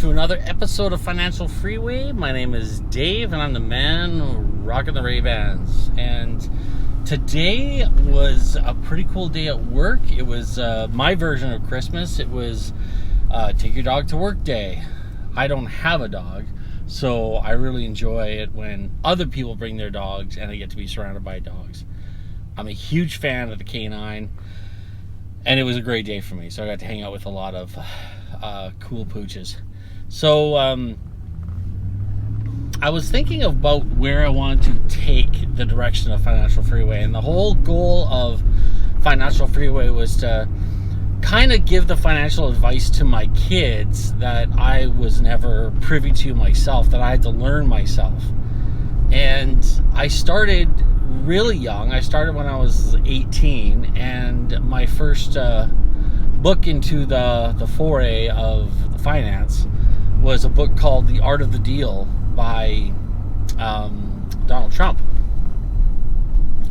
to another episode of Financial Freeway. My name is Dave, and I'm the man rocking the Ray-Bans. And today was a pretty cool day at work. It was my version of Christmas. It was take your dog to work day. I don't have a dog, so I really enjoy it when other people bring their dogs and I get to be surrounded by dogs. I'm a huge fan of the canine, and it was a great day for me. So I got to hang out with a lot of cool pooches. So I was thinking about where I wanted to take the direction of Financial Freeway, and the whole goal of Financial Freeway was to kind of give the financial advice to my kids that I was never privy to myself, that I had to learn myself. And I started really young. I started when I was 18, and my first book into the foray of the finance was a book called The Art of the Deal by Donald Trump.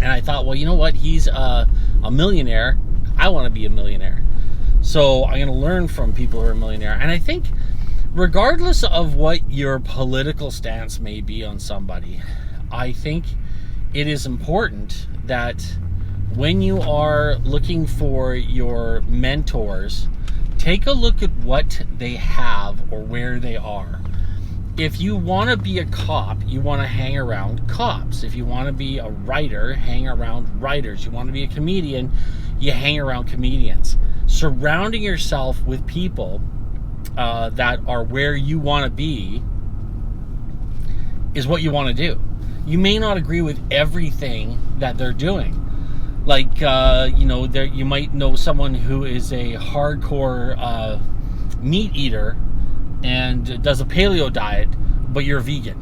And I thought, well, you know what? He's a millionaire. I want to be a millionaire. So I'm going to learn from people who are a millionaire. And I think regardless of what your political stance may be on somebody, I think it is important that when you are looking for your mentors, take a look at what they have or where they are. If you want to be a cop, you want to hang around cops. If you want to be a writer, hang around writers. You want to be a comedian, you hang around comedians. Surrounding yourself with people that are where you want to be is what you want to do. You may not agree with everything that they're doing. Like, you might know someone who is a hardcore meat eater and does a paleo diet, but you're vegan.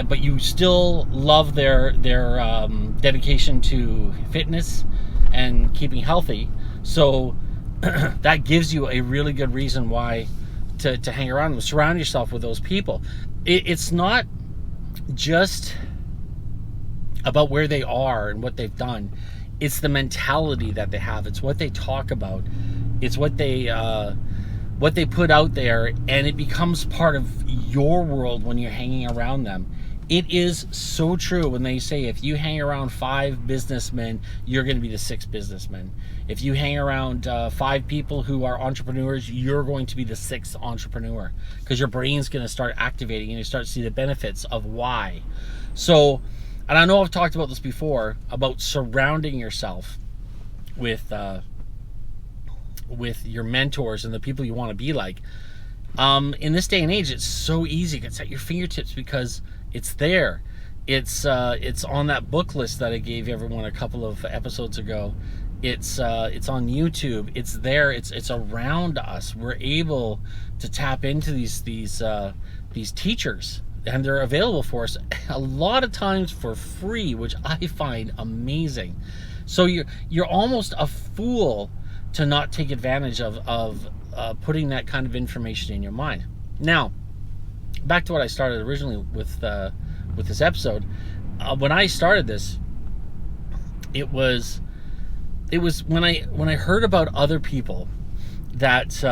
But you still love their dedication to fitness and keeping healthy. So that gives you a really good reason why to hang around them. Surround yourself with those people. It's not just about where they are and what they've done. It's the mentality that they have. It's what they talk about. It's what they put out there, and it becomes part of your world when you're hanging around them. It is so true when they say if you hang around 5 businessmen, you're going to be the 6th businessman. If you hang around 5 people who are entrepreneurs, you're going to be the 6th entrepreneur, because your brain's going to start activating and you start to see the benefits of why. So, and I know I've talked about this before, about surrounding yourself with your mentors and the people you want to be like. In this day and age, it's so easy. It's at your fingertips because it's there. It's on that book list that I gave everyone a couple of episodes ago. It's on YouTube. It's there. It's around us. We're able to tap into these teachers, and they're available for us a lot of times for free, which I find amazing. So you're almost a fool to not take advantage of putting that kind of information in your mind. Now, back to what I started originally with this episode. When I started this, it was when I heard about other people that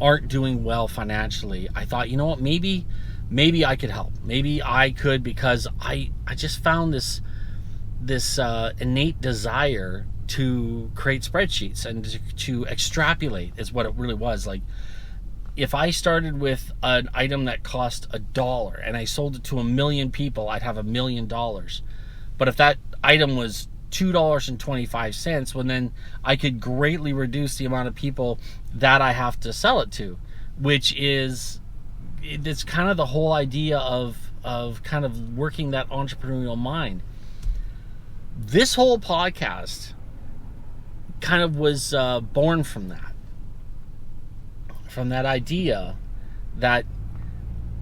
aren't doing well financially. I thought, you know what, maybe I could help. Maybe I could, because I just found this innate desire to create spreadsheets and to extrapolate is what it really was. Like, if I started with an item that cost $1 and I sold it to 1 million people, I'd have $1 million. But if that item was $2.25, well, then I could greatly reduce the amount of people that I have to sell it to, which is, it's kind of the whole idea of kind of working that entrepreneurial mind. This whole podcast kind of was born from that idea that,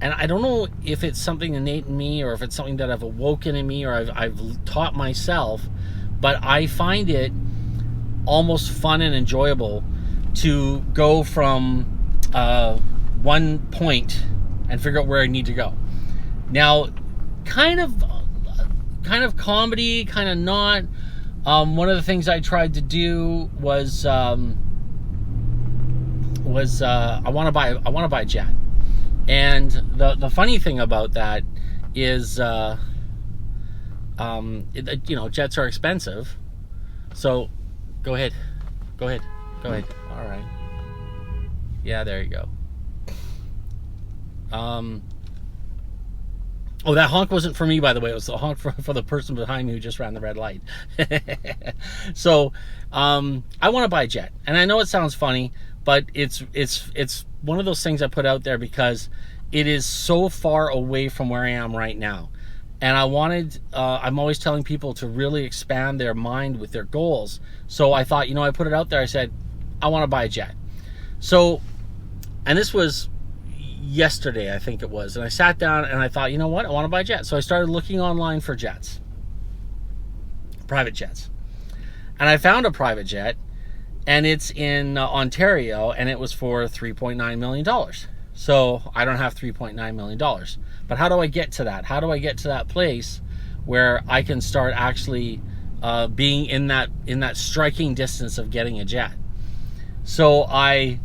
and I don't know if it's something innate in me or if it's something that I've awoken in me or I've taught myself, but I find it almost fun and enjoyable to go from one point and figure out where I need to go. Now, kind of comedy, kind of not. One of the things I tried to do was I want to buy a jet. And the funny thing about that is, jets are expensive. So, go ahead. All right. Yeah, there you go. Oh, that honk wasn't for me, by the way. It was the honk for the person behind me who just ran the red light. So, I want to buy a jet, and I know it sounds funny, but it's one of those things I put out there because it is so far away from where I am right now, and I'm always telling people to really expand their mind with their goals. So I thought, I put it out there. I said, I want to buy a jet. So, and this was yesterday, I think it was, and I sat down and I thought, you know what, I want to buy a jet. So I started looking online for jets, private jets, and I found a private jet, and it's in Ontario, and it was for $3.9 million. So I don't have $3.9 million, but how do I get to that? How do I get to that place where I can start actually being in that striking distance of getting a jet? So I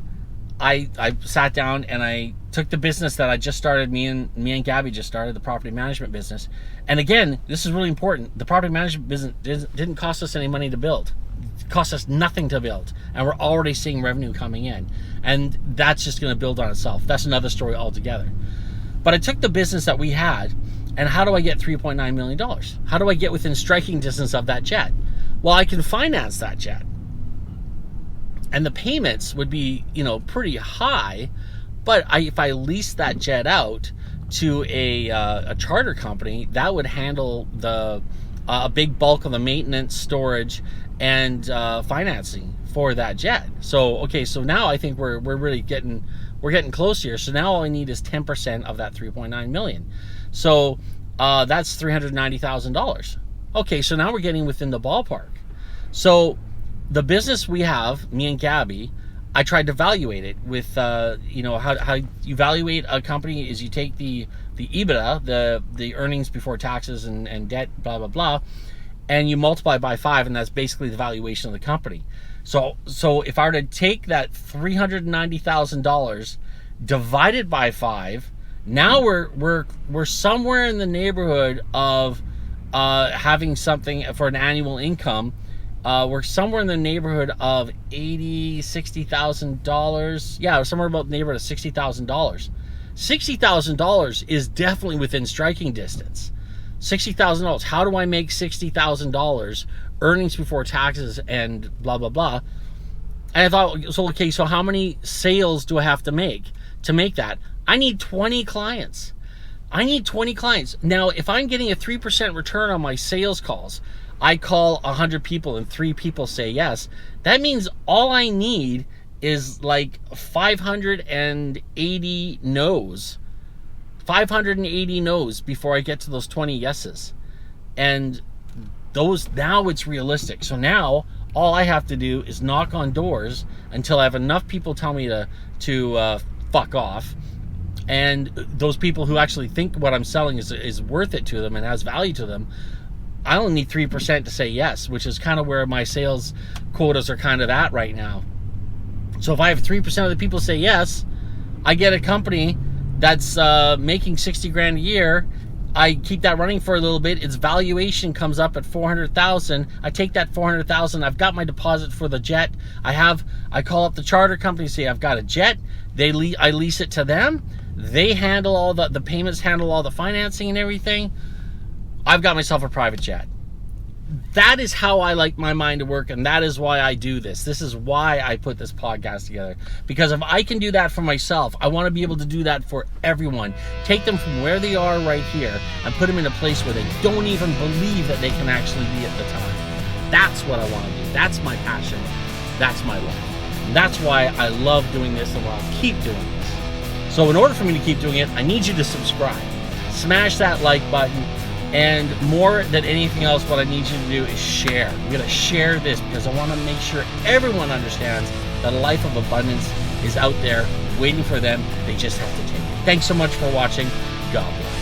sat down and I took the business that I just started. Me and Gabby just started the property management business. And again, this is really important. The property management business didn't cost us any money to build. It cost us nothing to build, and we're already seeing revenue coming in. And that's just going to build on itself. That's another story altogether. But I took the business that we had, and how do I get $3.9 million? How do I get within striking distance of that jet? Well, I can finance that jet. And the payments would be, pretty high, but if I lease that jet out to a charter company, that would handle a big bulk of the maintenance, storage, and financing for that jet. So now I think we're really getting close here. So now all I need is 10% of that 3.9 million. So that's $390,000. Okay, so now we're getting within the ballpark. So the business we have, me and Gabby, I tried to evaluate it with, how you evaluate a company is you take the EBITDA, the earnings before taxes and debt, blah, blah, blah, and you multiply by 5, and that's basically the valuation of the company. So if I were to take that $390,000 divided by 5, now we're somewhere in the neighborhood of having something for an annual income. We're somewhere in the neighborhood of $60,000. Yeah, somewhere about the neighborhood of $60,000. $60,000 is definitely within striking distance. $60,000. How do I make $60,000 earnings before taxes and blah, blah, blah? And I thought, so how many sales do I have to make that? I need 20 clients. Now, if I'm getting a 3% return on my sales calls, I call 100 people and 3 people say yes. That means all I need is like 580 no's. 580 no's before I get to those 20 yeses. And now it's realistic. So now all I have to do is knock on doors until I have enough people tell me to fuck off. And those people who actually think what I'm selling is worth it to them and has value to them, I only need 3% to say yes, which is kind of where my sales quotas are kind of at right now. So if I have 3% of the people say yes, I get a company that's making $60,000 a year. I keep that running for a little bit. Its valuation comes up at $400,000. I take that $400,000. I've got my deposit for the jet. I call up the charter company, say I've got a jet. I lease it to them. They handle all the payments, handle all the financing and everything. I've got myself a private jet. That is how I like my mind to work, and that is why I do this. This is why I put this podcast together. Because if I can do that for myself, I want to be able to do that for everyone. Take them from where they are right here and put them in a place where they don't even believe that they can actually be at the time. That's what I want to do. That's my passion. That's my life. And that's why I love doing this and I'll keep doing this. So in order for me to keep doing it, I need you to subscribe. Smash that like button. And more than anything else, what I need you to do is share. We're going to share this because I want to make sure everyone understands that a life of abundance is out there waiting for them. They just have to take it. Thanks so much for watching. God bless.